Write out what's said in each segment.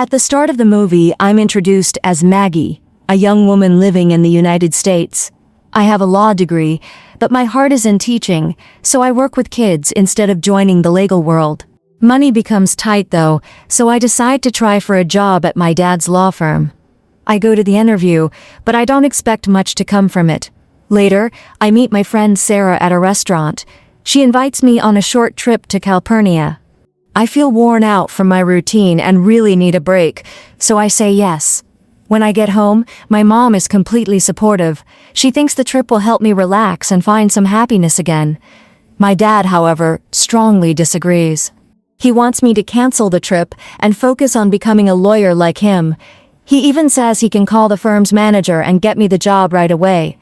At the start of the movie, I'm introduced as Maggie, a young woman living in the United States. I have a law degree, but my heart is in teaching, so I work with kids instead of joining the legal world. Money becomes tight though, so I decide to try for a job at my dad's law firm. I go to the interview, but I don't expect much to come from it. Later, I meet my friend Sarah at a restaurant. She invites me on a short trip to Calpurnia. I feel worn out from my routine and really need a break, so I say yes. When I get home, my mom is completely supportive. She thinks the trip will help me relax and find some happiness again. My dad, however, strongly disagrees. He wants me to cancel the trip and focus on becoming a lawyer like him. He even says he can call the firm's manager and get me the job right away.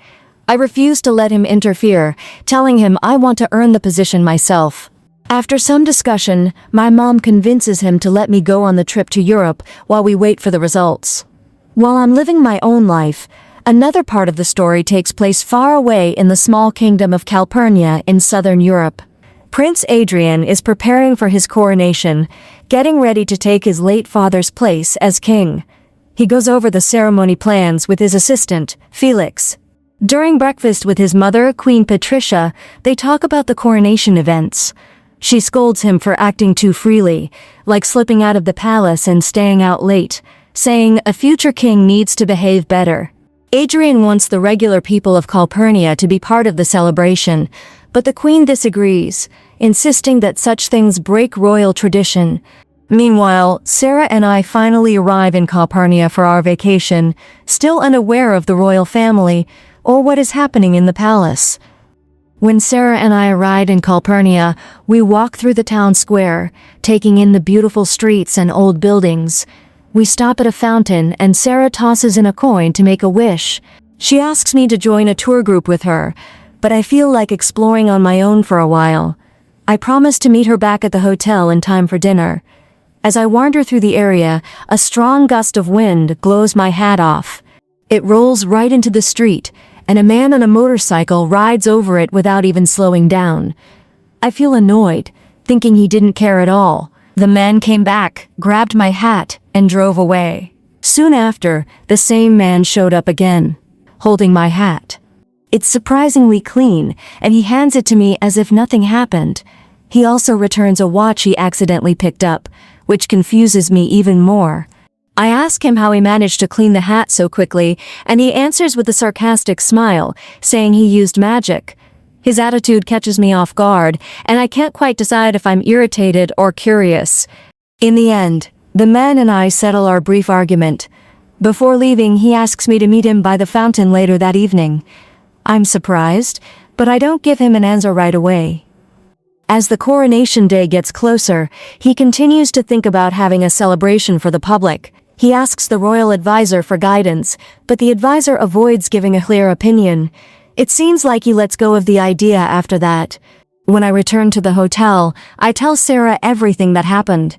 I refuse to let him interfere, telling him I want to earn the position myself. After some discussion, my mom convinces him to let me go on the trip to Europe while we wait for the results. While I'm living my own life, another part of the story takes place far away in the small kingdom of Calpurnia in southern Europe. Prince Adrien is preparing for his coronation, getting ready to take his late father's place as king. He goes over the ceremony plans with his assistant, Felix. During breakfast with his mother, Queen Patricia, they talk about the coronation events. She scolds him for acting too freely, like slipping out of the palace and staying out late, saying a future king needs to behave better. Adrien wants the regular people of Calpurnia to be part of the celebration, but the queen disagrees, insisting that such things break royal tradition. Meanwhile, Sarah and I finally arrive in Calpurnia for our vacation, still unaware of the royal family or what is happening in the palace. When Sarah and I arrive in Calpurnia, we walk through the town square, taking in the beautiful streets and old buildings. We stop at a fountain and Sarah tosses in a coin to make a wish. She asks me to join a tour group with her, but I feel like exploring on my own for a while. I promise to meet her back at the hotel in time for dinner. As I wander through the area, a strong gust of wind blows my hat off. It rolls right into the street, and a man on a motorcycle rides over it without even slowing down. I feel annoyed, thinking he didn't care at all. The man came back, grabbed my hat, and drove away. Soon after, the same man showed up again, holding my hat. It's surprisingly clean, and he hands it to me as if nothing happened. He also returns a watch he accidentally picked up, which confuses me even more. I ask him how he managed to clean the hat so quickly, and he answers with a sarcastic smile, saying he used magic. His attitude catches me off guard, and I can't quite decide if I'm irritated or curious. In the end, the man and I settle our brief argument. Before leaving, he asks me to meet him by the fountain later that evening. I'm surprised, but I don't give him an answer right away. As the coronation day gets closer, he continues to think about having a celebration for the public. He asks the royal advisor for guidance, but the advisor avoids giving a clear opinion. It seems like he lets go of the idea after that. When I return to the hotel, I tell Sarah everything that happened.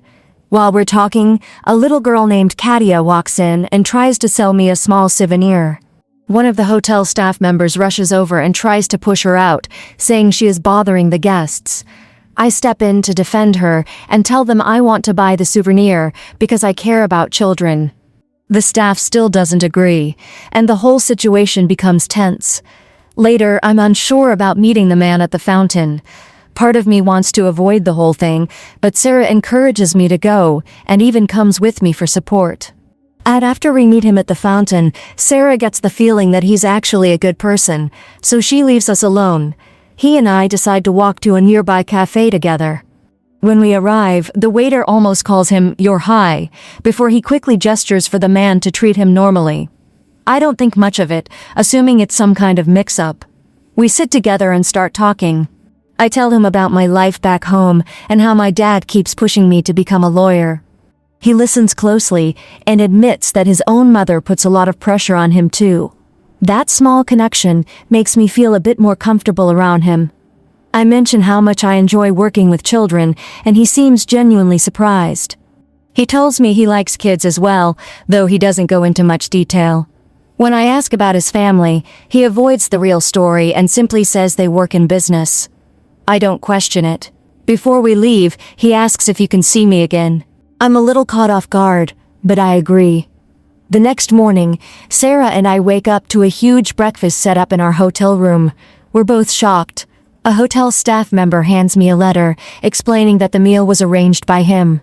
While we're talking, a little girl named Katia walks in and tries to sell me a small souvenir. One of the hotel staff members rushes over and tries to push her out, saying she is bothering the guests. I step in to defend her and tell them I want to buy the souvenir because I care about children. The staff still doesn't agree, and the whole situation becomes tense. Later, I'm unsure about meeting the man at the fountain. Part of me wants to avoid the whole thing, but Sarah encourages me to go and even comes with me for support. After we meet him at the fountain, Sarah gets the feeling that he's actually a good person, so she leaves us alone. He and I decide to walk to a nearby cafe together. When we arrive, the waiter almost calls him "You're high," before he quickly gestures for the man to treat him normally. I don't think much of it, assuming it's some kind of mix-up. We sit together and start talking. I tell him about my life back home and how my dad keeps pushing me to become a lawyer. He listens closely and admits that his own mother puts a lot of pressure on him too. That small connection makes me feel a bit more comfortable around him. I mention how much I enjoy working with children, and he seems genuinely surprised. He tells me he likes kids as well, though he doesn't go into much detail. When I ask about his family, he avoids the real story and simply says they work in business. I don't question it. Before we leave, he asks if he can see me again. I'm a little caught off guard, but I agree. The next morning, Sarah and I wake up to a huge breakfast set up in our hotel room. We're both shocked. A hotel staff member hands me a letter explaining that the meal was arranged by him.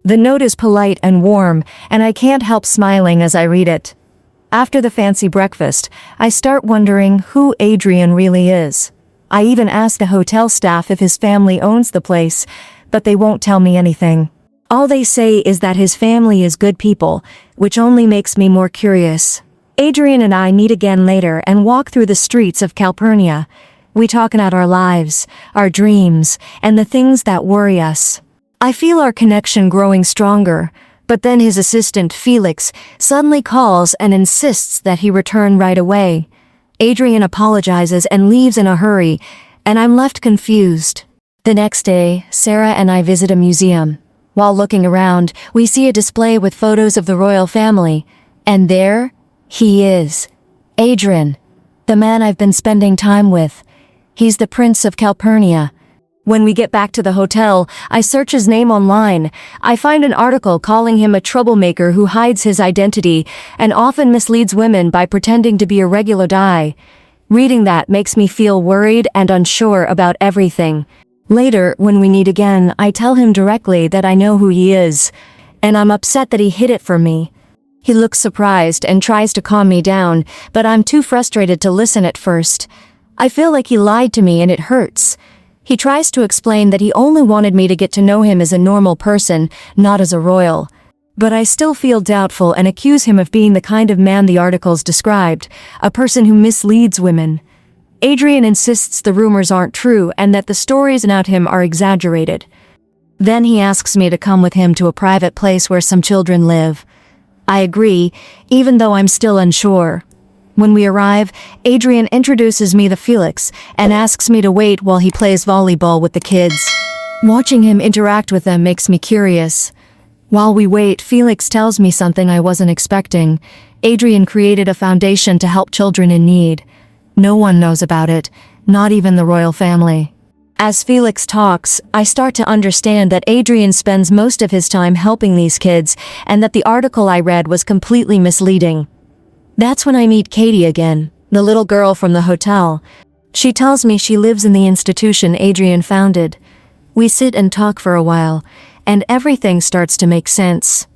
The note is polite and warm, and I can't help smiling as I read it. After the fancy breakfast, I start wondering who Adrien really is. I even ask the hotel staff if his family owns the place, but they won't tell me anything. All they say is that his family is good people, which only makes me more curious. Adrien and I meet again later and walk through the streets of Calpurnia. We talk about our lives, our dreams, and the things that worry us. I feel our connection growing stronger, but then his assistant, Felix, suddenly calls and insists that he return right away. Adrien apologizes and leaves in a hurry, and I'm left confused. The next day, Sarah and I visit a museum. While looking around, we see a display with photos of the royal family, and there he is, Adrien, the man I've been spending time with. He's the Prince of Calpurnia. When we get back to the hotel, I search his name online. I find an article calling him a troublemaker who hides his identity and often misleads women by pretending to be a regular guy. Reading that makes me feel worried and unsure about everything. Later, when we meet again, I tell him directly that I know who he is, and I'm upset that he hid it from me. He looks surprised and tries to calm me down, but I'm too frustrated to listen at first. I feel like he lied to me and it hurts. He tries to explain that he only wanted me to get to know him as a normal person, not as a royal. But I still feel doubtful and accuse him of being the kind of man the articles described, a person who misleads women. Adrien insists the rumors aren't true and that the stories about him are exaggerated. Then he asks me to come with him to a private place where some children live. I agree, even though I'm still unsure. When we arrive, Adrien introduces me to Felix and asks me to wait while he plays volleyball with the kids. Watching him interact with them makes me curious. While we wait, Felix tells me something I wasn't expecting. Adrien created a foundation to help children in need. No one knows about it, not even the royal family. As Felix talks, I start to understand that Adrien spends most of his time helping these kids and that the article I read was completely misleading. That's when I meet Katie again, the little girl from the hotel. She tells me she lives in the institution Adrien founded. We sit and talk for a while, and everything starts to make sense.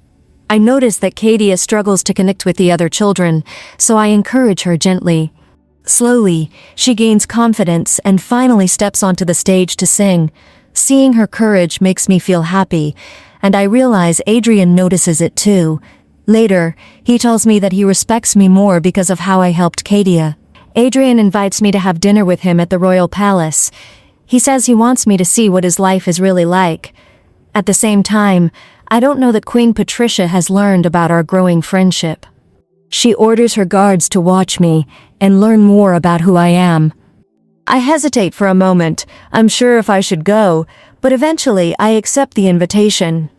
I notice that Katie struggles to connect with the other children, so I encourage her gently. Slowly, she gains confidence and finally steps onto the stage to sing. Seeing her courage makes me feel happy, and I realize Adrien notices it too. Later, he tells me that he respects me more because of how I helped Katia. Adrien invites me to have dinner with him at the royal palace. He says he wants me to see what his life is really like. At the same time, I don't know that Queen Patricia has learned about our growing friendship. She orders her guards to watch me and learn more about who I am. I hesitate for a moment, unsure if I should go, but eventually I accept the invitation.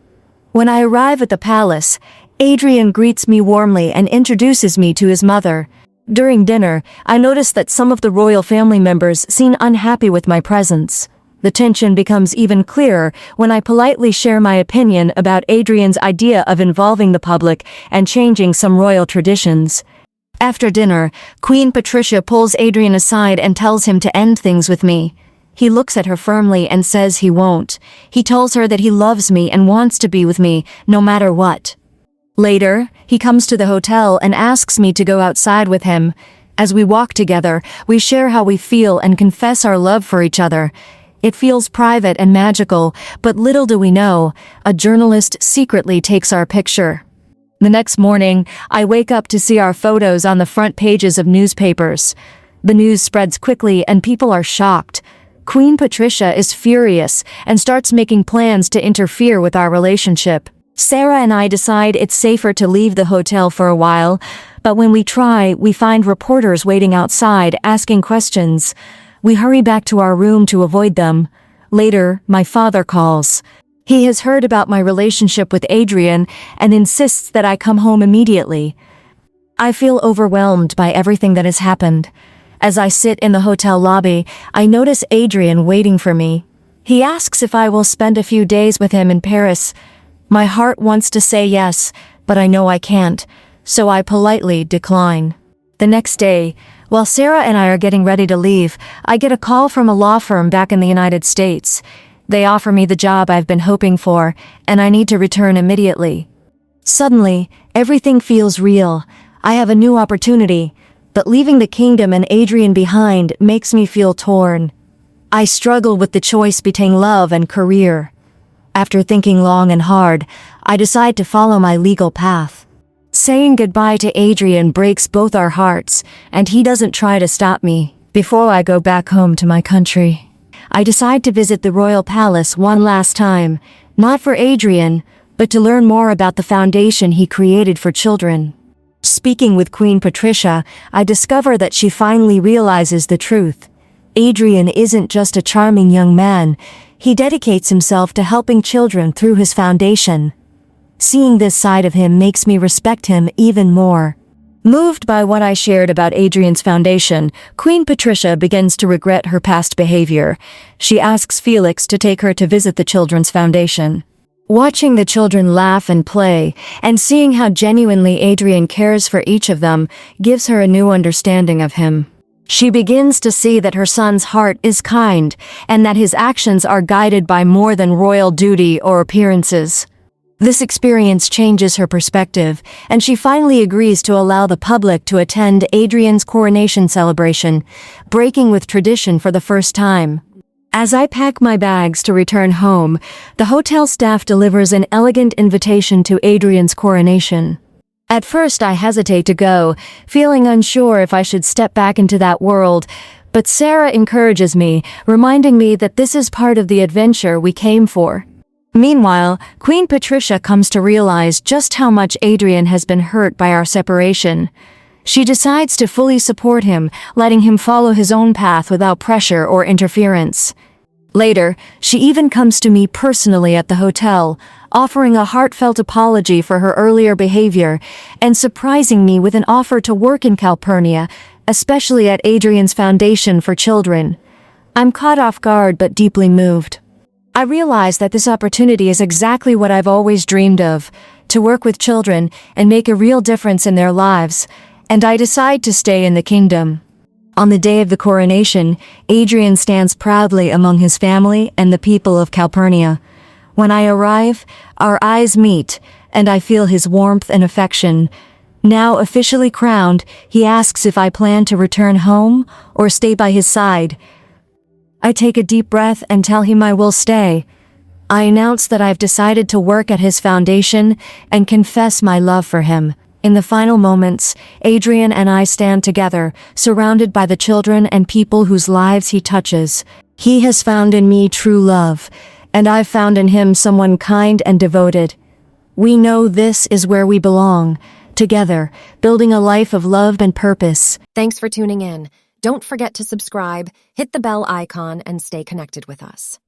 When I arrive at the palace, Adrien greets me warmly and introduces me to his mother. During dinner, I notice that some of the royal family members seem unhappy with my presence. The tension becomes even clearer when I politely share my opinion about Adrien's idea of involving the public and changing some royal traditions. After dinner, Queen Patricia pulls Adrien aside and tells him to end things with me. He looks at her firmly and says he won't. He tells her that he loves me and wants to be with me, no matter what. Later, he comes to the hotel and asks me to go outside with him. As we walk together, we share how we feel and confess our love for each other. It feels private and magical, but little do we know, a journalist secretly takes our picture. The next morning, I wake up to see our photos on the front pages of newspapers. The news spreads quickly and people are shocked. Queen Patricia is furious and starts making plans to interfere with our relationship. Sarah and I decide it's safer to leave the hotel for a while, but when we try, we find reporters waiting outside asking questions. We hurry back to our room to avoid them. Later, my father calls. He has heard about my relationship with Adrien and insists that I come home immediately. I feel overwhelmed by everything that has happened. As I sit in the hotel lobby, I notice Adrien waiting for me. He asks if I will spend a few days with him in Paris. My heart wants to say yes, but I know I can't, so I politely decline. The next day, while Sarah and I are getting ready to leave, I get a call from a law firm back in the United States. They offer me the job I've been hoping for, and I need to return immediately. Suddenly, everything feels real. I have a new opportunity, but leaving the kingdom and Adrien behind makes me feel torn. I struggle with the choice between love and career. After thinking long and hard, I decide to follow my legal path. Saying goodbye to Adrien breaks both our hearts, and he doesn't try to stop me. Before I go back home to my country, I decide to visit the royal palace one last time, not for Adrien, but to learn more about the foundation he created for children. Speaking with Queen Patricia, I discover that she finally realizes the truth. Adrien isn't just a charming young man, he dedicates himself to helping children through his foundation. Seeing this side of him makes me respect him even more. Moved by what I shared about Adrien's foundation, Queen Patricia begins to regret her past behavior. She asks Felix to take her to visit the children's foundation. Watching the children laugh and play, and seeing how genuinely Adrien cares for each of them, gives her a new understanding of him. She begins to see that her son's heart is kind, and that his actions are guided by more than royal duty or appearances. This experience changes her perspective, and she finally agrees to allow the public to attend Adrien's coronation celebration, breaking with tradition for the first time. As I pack my bags to return home, the hotel staff delivers an elegant invitation to Adrien's coronation. At first I hesitate to go, feeling unsure if I should step back into that world, but Sarah encourages me, reminding me that this is part of the adventure we came for. Meanwhile, Queen Patricia comes to realize just how much Adrien has been hurt by our separation. She decides to fully support him, letting him follow his own path without pressure or interference. Later, she even comes to me personally at the hotel, offering a heartfelt apology for her earlier behavior, and surprising me with an offer to work in Calpurnia, especially at Adrien's Foundation for Children. I'm caught off guard but deeply moved. I realize that this opportunity is exactly what I've always dreamed of, to work with children and make a real difference in their lives, and I decide to stay in the kingdom. On the day of the coronation, Adrien stands proudly among his family and the people of Calpurnia. When I arrive, our eyes meet, and I feel his warmth and affection. Now officially crowned, he asks if I plan to return home or stay by his side. I take a deep breath and tell him I will stay. I announce that I've decided to work at his foundation and confess my love for him. In the final moments, Adrien and I stand together, surrounded by the children and people whose lives he touches. He has found in me true love, and I've found in him someone kind and devoted. We know this is where we belong, together, building a life of love and purpose. Thanks for tuning in. Don't forget to subscribe, hit the bell icon, and stay connected with us.